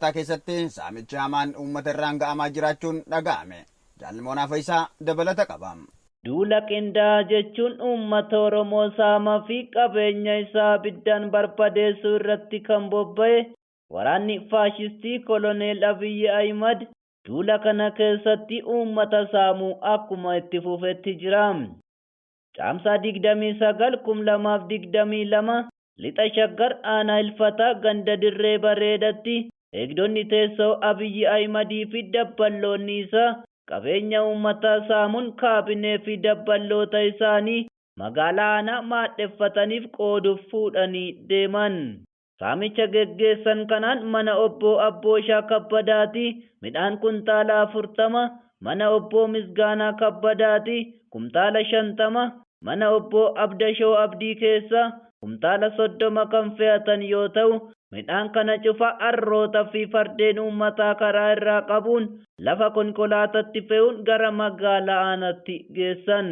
keessatti saamichi hamaan uummata irraan ga'amaa jiraachuun dhaga'ame. Jaalmoonaa Faayisaa dabalata qaba. Duula qindaa'aa jechuun uummata Oromoo saamaa fi qabeenya isaa abiddaan barbadeessuu irratti kan bobba'e waraanni faashistii Koloneel Abiyyi Ahimad duula kana keessatti uummata saamuu akkuma itti fufetti jira. Caamsaa 29/2022 lixa Shaggar aanaa Ilfataa ganda Dirree Bareedatti eegdonni teessoo Abiyyi Ahimadii fi dabballoonni isaa qabeenya uummataa saamuun kaabinee fi dabballoota isaanii magaalaa aanaa maadheffataniif qooduuf fuudhanii deeman. Saamicha geggeessan kanaan mana obbo Abbooshaa Kabbadaati midhaan kuntaala 40, mana obbo Misgaanaa Kabbadaati kuntaala 50, mana obbo Abdashoo Abdii keessa kuntaala 30 kan fe'atan yoo ta'u, midhaan kana cufa arroota fi fardeen uummataa karaa irraa qabuun lafa konkolaatatti fe'uun gara magaalaa aanaatti geessan.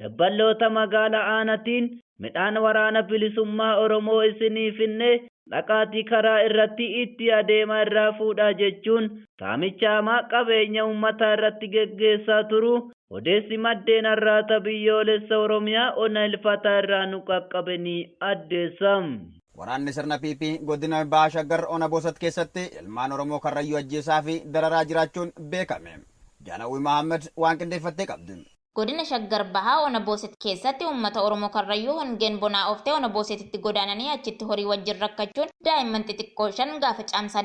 Dabballoota magaalaa aanatiin midhaan waraana bilisummaa Oromoo isinii finne dhaqaatii karaa irratti itti adeemaa irraa fuudhaa jechuun saamicha hamaa qabeenya uummataa irratti geggeessaa turu odeessi maddeen har'aata biyyoolessa Oromiyaa ona Ilfataa irraa nu qaqqabanii addeessam. Waraanni sirna PP godina Baha Shaggar ona Boosat keessatti ilmaan Oromoo Karrayyuu ajjeesaa fi dararaa jiraachuun beekame. Jaalawwi Mahammad waan qindeeffattee qabdi. Godina Shaggar Bahaa ona Booset keessatti uummata Oromoo Karrayyuu hongeen bonaa ooftee ona Boosetitti godaananii achitti horii wajjin rakkachuun daa'imman xixiqqoo 5 gaafa caamsaa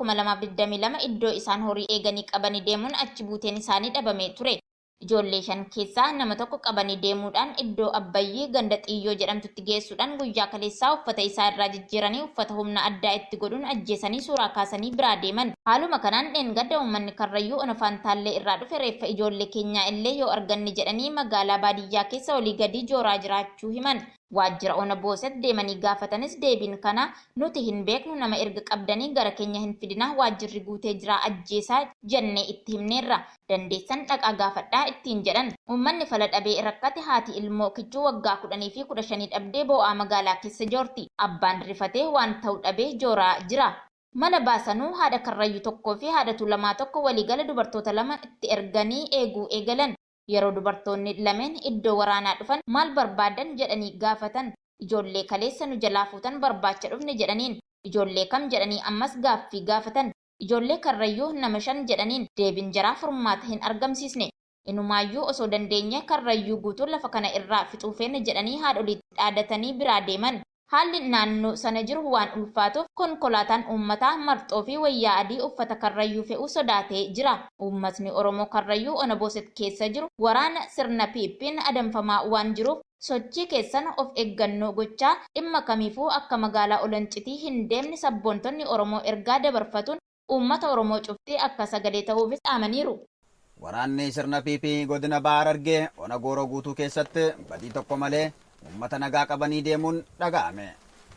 27/2022 iddoo isaan horii eeganii qabanii deemuun achi buuteen isaanii dhabamee ture. Ijoollee 5 keessaa nama tokko qabanii deemuudhaan iddoo Abbayyii ganda Xiyyoo jedhamtutti geessuudhaan guyyaa kaleessaa uffata isaa irraa jijjiiranii uffata humna addaa itti godhuun ajjeesanii suuraa kaasanii biraa deeman. Haaluma kanaan dheengadda uummanni Karrayyuu ona Faantaallee irraa dhufe reeffa ijoollee keenyaa illee yoo arganne jedhanii magaalaa baadiyyaa keessa olii gadi jooraa jiraachuu himan. Waajjira ona Booset deemanii gaafatanis deebiin kana nuti hin beeknu nama erga qabdanii gara keenya hin fidina waajjirri guutee jira ajjeesaa jennee itti himneerra dandeessan dhaqaa gaafadhaa ittiin jedhan. Uummanni fala dhabee rakkate haati ilmoo kichuu waggaa 10 fi 15 dhabdee boo'aa magaalaa keessa joorti. Abbaan rifatee waan ta'u dhabee jooraa jira. Mana baasanuu haadha Karrayyuu tokkoo fi haadha Tuulamaa tokko waliigala dubartoota 2 itti erganii eeguu eegalan. Yeroo dubartoonni lameen iddoo waraanaa dhufan maal barbaadan jedhanii gaafatan. Ijoollee kaleessa nu jalaa fuutan barbaacha dhufne jedhaniin. Ijoollee kam jedhanii ammas gaaffii gaafatan. Ijoollee Karrayyuu nama 5 jedhaniin deebiin jaraa furmaata hin argamsiisne. Inumaayyuu osoo dandeenye Karrayyuu guutuu lafa kana irraa fixuu feene jedhanii haadholiitti dhaadatanii biraa deeman. Haalli naannoo sana jiru waan ulfaatuuf konkolaataan uummataa marxoo fi wayyaa adii uffata Karrayyuu fe'uu sodaatee jira. Uummatni Oromoo Karrayyuu ona Booset keessa jiru waraana sirna PP'n adamfamaa waan jiruuf sochii keessan of eeggannoo gochaa dhimma kamiifuu akka magaalaa Olancitii hin deemne sabboontonni Oromoo ergaa dabarfatuun uummata Oromoo cuftii akka sagalee ta'uufis dhaamaniiru. Waraanni sirna PP godina Baha Harargee ona Gooroo guutuu keessatti badii tokko malee uummata nagaa qabanii deemuun dhaga'ame.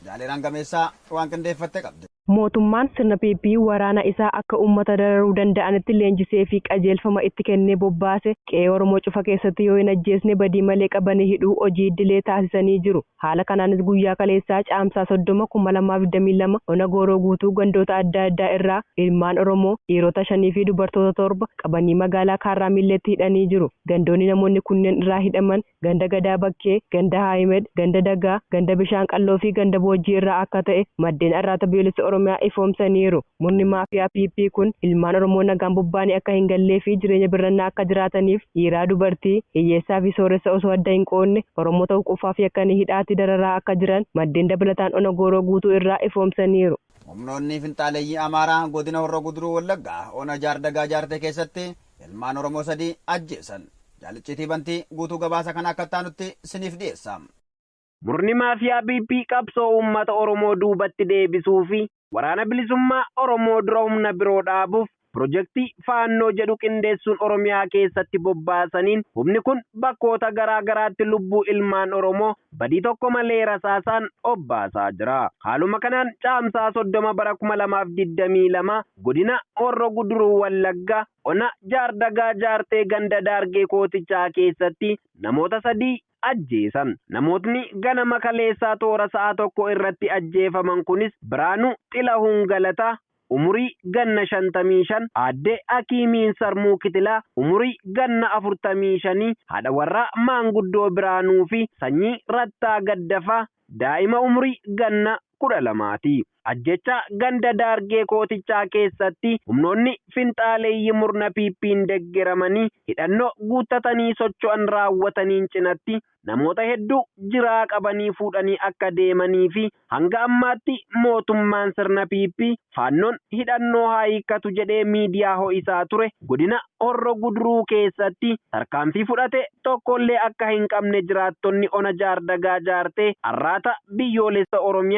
Jaaliraan Gameessaa waan qindeeffatte qabdi. Mootummaan sirna PP waraana isaa akka uummata dararuu danda'anitti leenjisee fi qajeelfama itti kennee bobbaase qe'ee Oromoo cufa keessatti yoo hin ajjeesne badii malee qabanii hidhuu hojii idilee taasisanii jiru. Haala kanaanis guyyaa kaleessaa caamsaa 30/2022 ona Gooroo guutuu gandoota adda addaa irraa ilmaan Oromoo dhiirota 5 fi dubartoota 7 qabanii magaalaa Kaarraa Milleetti hidhanii jiru. Gandoonni namoonni kunneen irraa hidhaman ganda Gadaa Bakkee, ganda Haayimed, ganda Dagaa, ganda Bishaan Qalloo fi ganda Boojjii irraa akka ta'e maddeen har'aata biyyoolessa Oromiyaa ifoomsaniiru. Murni maafiyaa PP kun ilmaan Oromoo nagaan bobbaanii akka hin gallee fi jireenya birrannaa akka jiraataniif dhiiraa dubartii hiyyeessaa fi sooressa osoo adda hin qoonne Oromoo ta'uu qofaa fi akka hidhaatti dararaa akka jiran maddeen dabalataan ona Gooroo guutuu irraa ifoomsaniiru. Humnoonni finxaaleeyyii Amaaraa godina Horroo Guduruu Wallaggaa ona Jaardagaa Jaartee keessatti ilmaan Oromoo 3 ajjeesan. Jaalicciitii Bantii guutuu gabaasa kana akka taanutti siniif dhiyeessa. Murni maafiyaa PP qabsoo uummata Oromoo duubatti deebisuu fi waraana bilisummaa Oromoo dura humna biroo dhaabuuf Pirojektii Faannoo jedhu qindeessuun Oromiyaa keessatti bobbaasaniin humni kun bakkoota garaa garaatti lubbuu ilmaan Oromoo badii tokko malee rasaasaan obbaasaa jira. Haaluma kanaan caamsaa 30/2022 godina Horroo Guduruu Wallaggaa ona Jaardagaa Jaartee ganda Daargee Kootichaa keessatti namoota 3 ajjeesan. Namootni ganama kaleessaa toora sa'a tokko irratti ajjeefaman kunis Biraanuu Xilahuun Galataa, umurii ganna 55, aadde Hakiimiin Sarmuu Kitilaa umurii ganna 45, haadha warraa Maanguddoo Biraanuu fi sanyii Rattaa Gaddafaa daa'ima umurii ganna 12ti. Ajjecha ganda Daargee Kootichaa keessatti humnoonni finxaaleeyyii murna PP'n deeggaramanii hidhannoo guuttatanii socho'an raawwataniin cinatti namoota hedduu jiraa qabanii fuudhanii akka deemanii fi hanga ammaatti mootummaan sirna PP faannoon hidhannoo haa hiikkatu jedhee miidiyaa ho'isaa ture godina Horroo Guduruu keessatti tarkaanfii fudhate tokkollee akka hin qabne jiraattonni ona Jaardagaa jaartee arraata biyyoolessa Oromiyaa